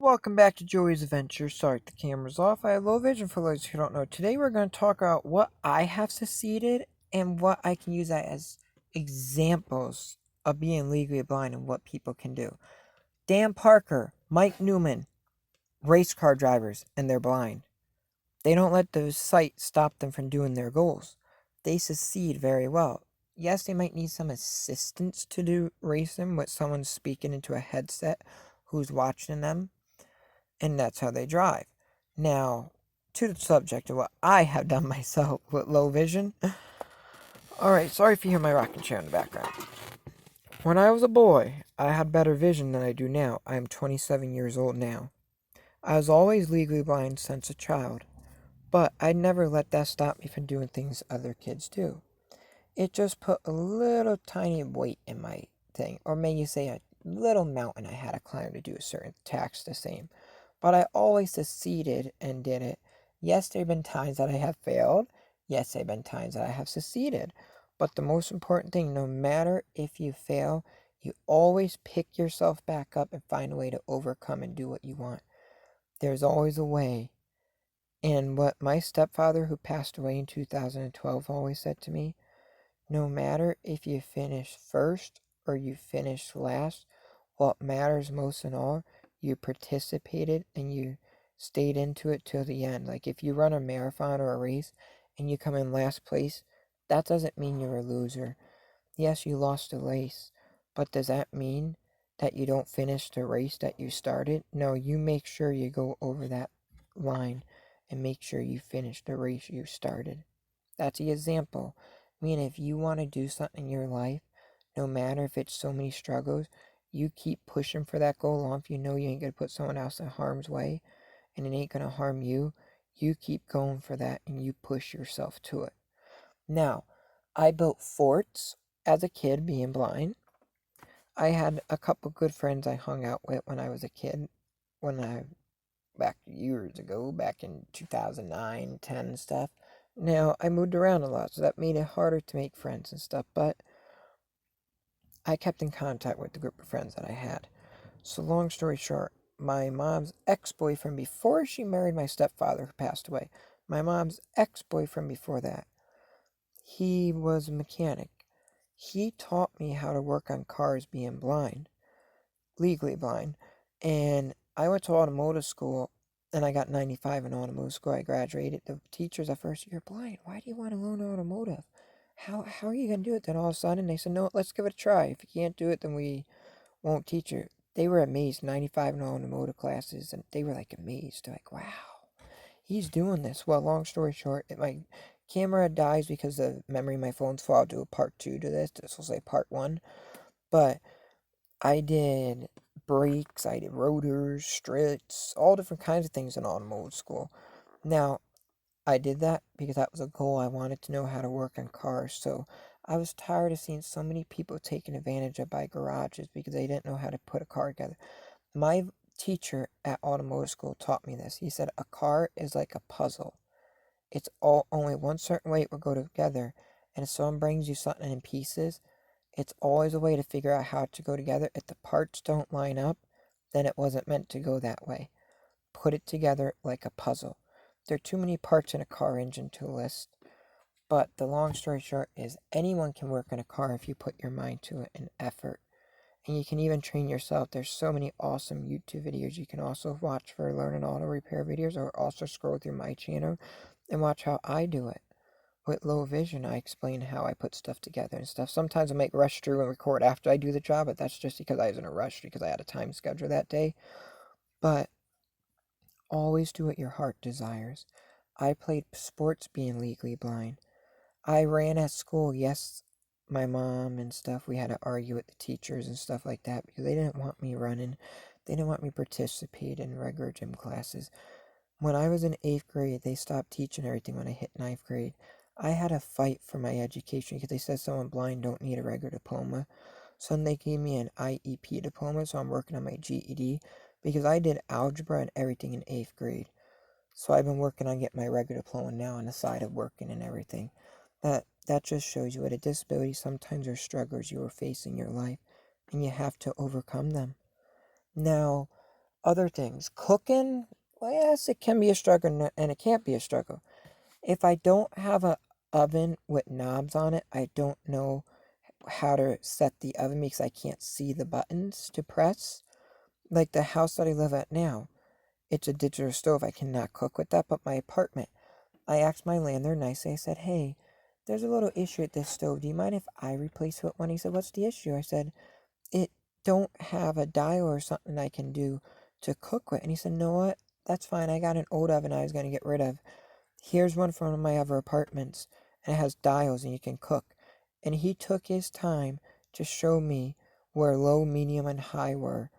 Welcome back to Joey's Adventure. Sorry, the camera's off. I have low vision for those who don't know. Today we're going to talk about what I have succeeded and what I can use as examples of being legally blind and what people can do. Dan Parker, Mike Newman, race car drivers, and they're blind. They don't let the sight stop them from doing their goals. They succeed very well. Yes, they might need some assistance to do racing with someone speaking into a headset who's watching them, and that's how they drive. Now, to the subject of what I have done myself with low vision. Alright, sorry if you hear my rocking chair in the background. When I was a boy, I had better vision than I do now. I am 27 years old now. I was always legally blind since a child, but I never let that stop me from doing things other kids do. It just put a little tiny weight in my thing, or may you say a little mountain I had to climb to do a certain task the same. But I always succeeded and did it. Yes, there have been times that I have failed. Yes, there have been times that I have succeeded. But the most important thing, no matter if you fail, you always pick yourself back up and find a way to overcome and do what you want. There's always a way. And what my stepfather, who passed away in 2012, always said to me, no matter if you finish first or you finish last, what matters most in all, you participated and you stayed into it till the end. Like if you run a marathon or a race and you come in last place, that doesn't mean you're a loser. Yes, you lost a race, but does that mean that you don't finish the race that you started? No, you make sure you go over that line and make sure you finish the race you started. That's the example. I mean, if you want to do something in your life, no matter if it's so many struggles, you keep pushing for that goal on. If you know you ain't going to put someone else in harm's way and it ain't going to harm you, you keep going for that and you push yourself to it. Now, I built forts as a kid being blind. I had a couple good friends I hung out with when I was a kid, back years ago, back in 2009, 10 and stuff. Now, I moved around a lot, so that made it harder to make friends and stuff, but I kept in contact with the group of friends that I had. So, long story short, my mom's ex boyfriend, before she married my stepfather who passed away, my mom's ex boyfriend before that, he was a mechanic. He taught me how to work on cars being blind, legally blind, and I went to automotive school and I got 95 in automotive school. I graduated. The teachers at first, you're blind. Why do you want to learn automotive? How are you going to do it? Then all of a sudden they said, no, let's give it a try. If you can't do it, then we won't teach you. They were amazed, 95 in automotive classes, and they were like amazed. They're like, wow, he's doing this. Well, long story short, my camera dies because the memory of my phone's full. I'll do a part 2 to this. This will say part 1. But I did brakes, I did rotors, struts, all different kinds of things in automotive school. Now, I did that because that was a goal. I wanted to know how to work on cars. So I was tired of seeing so many people taken advantage of by garages because they didn't know how to put a car together. My teacher at automotive school taught me this. He said a car is like a puzzle. It's all only one certain way it will go together. And if someone brings you something in pieces, it's always a way to figure out how to go together. If the parts don't line up, then it wasn't meant to go that way. Put it together like a puzzle. There are too many parts in a car engine to list, but the long story short is anyone can work on a car if you put your mind to it and effort. And you can even train yourself. There's so many awesome YouTube videos you can also watch for learning auto repair videos, or also scroll through my channel and watch how I do it. With low vision, I explain how I put stuff together and stuff. Sometimes I might rush through and record after I do the job, but that's just because I was in a rush because I had a time schedule that day. But always do what your heart desires. I played sports being legally blind. I ran at school. Yes, my mom and stuff, we had to argue with the teachers and stuff like that because they didn't want me running. They didn't want me participate in regular gym classes. When I was in 8th grade, they stopped teaching everything when I hit ninth grade. I had a fight for my education because they said someone blind don't need a regular diploma. So then they gave me an IEP diploma, so I'm working on my GED because I did algebra and everything in 8th grade. So I've been working on getting my regular diploma now on the side of working and everything. That just shows you what a disability sometimes are struggles you will face in your life and you have to overcome them. Now, Other things. Cooking, well, yes, it can be a struggle and it can't be a struggle. If I don't have a oven with knobs on it, I don't know how to set the oven because I can't see the buttons to press. Like the house that I live at now, it's a digital stove. I cannot cook with that, but my apartment, I asked my landlord nicely. I said, hey, there's a little issue with this stove. Do you mind if I replace it with one? He said, what's the issue? I said, it don't have a dial or something I can do to cook with. And he said, know what? That's fine. I got an old oven I was going to get rid of. Here's one from one of my other apartments, and it has dials and you can cook. And he took his time to show me where low, medium, and high were.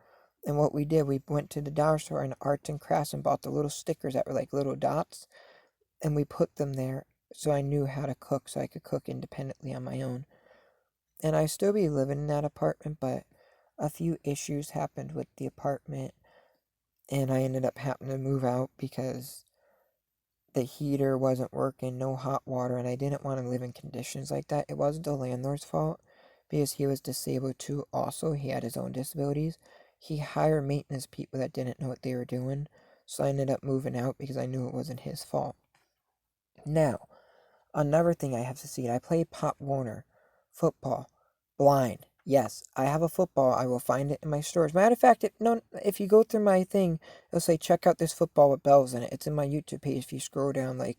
And what we did, we went to the dollar store in arts and crafts and bought the little stickers that were like little dots, and we put them there so I knew how to cook, so I could cook independently on my own. And I still be living in that apartment, but a few issues happened with the apartment, and I ended up having to move out because the heater wasn't working, no hot water, and I didn't want to live in conditions like that. It wasn't the landlord's fault because he was disabled too. Also, he had his own disabilities. He hired maintenance people that didn't know what they were doing, so I ended up moving out because I knew it wasn't his fault. Now, another thing I have to see, I play Pop Warner football, blind. Yes, I have a football. I will find it in my stores. Matter of fact, if you go through my thing, it'll say check out this football with bells in it. It's in my YouTube page. If you scroll down like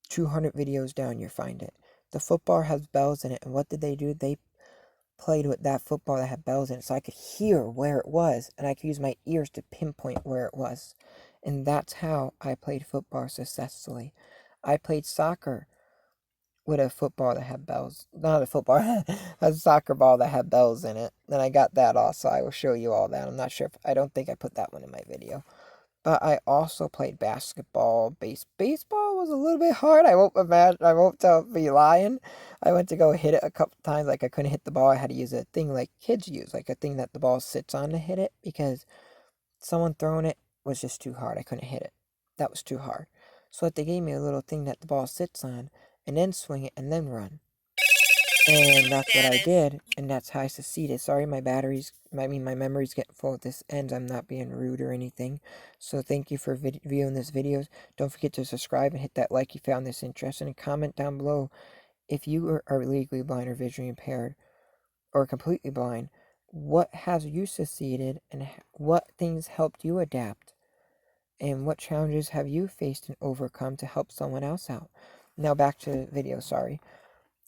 200 videos down, you'll find it. The football has bells in it, and what did they do? They played with that football that had bells in it, so I could hear where it was, and I could use my ears to pinpoint where it was. And that's how I played football successfully. I played soccer with a football that had bells. Not a football, a soccer ball that had bells in it. And I got that also. I will show you all that. I'm not sure if, I don't think I put that one in my video. But I also played basketball. Baseball was a little bit hard. I won't be lying. I went to go hit it a couple times. Like I couldn't hit the ball. I had to use a thing like kids use, like a thing that the ball sits on to hit it because someone throwing it was just too hard. I couldn't hit it. That was too hard. So they gave me a little thing that the ball sits on and then swing it and then run. And that's what I did, and that's how I succeeded. Sorry, my memory's getting full at this end. I'm not being rude or anything. So thank you for viewing this video. Don't forget to subscribe and hit that like you found this interesting, and comment down below if you are legally blind or visually impaired or completely blind. What has you succeeded, and what things helped you adapt? And what challenges have you faced and overcome to help someone else out? Now back to the video, sorry.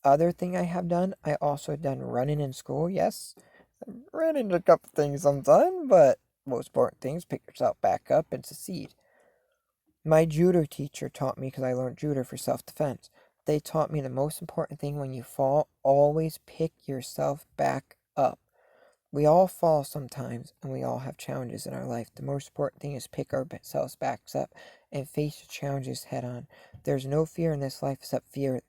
Other thing I have done, I also done running in school. Yes, running a couple things sometimes, but most important things, pick yourself back up and succeed. My judo teacher taught me, because I learned judo for self-defense. They taught me the most important thing when you fall, always pick yourself back up. We all fall sometimes, and we all have challenges in our life. The most important thing is pick ourselves back up and face the challenges head on. There's no fear in this life except fear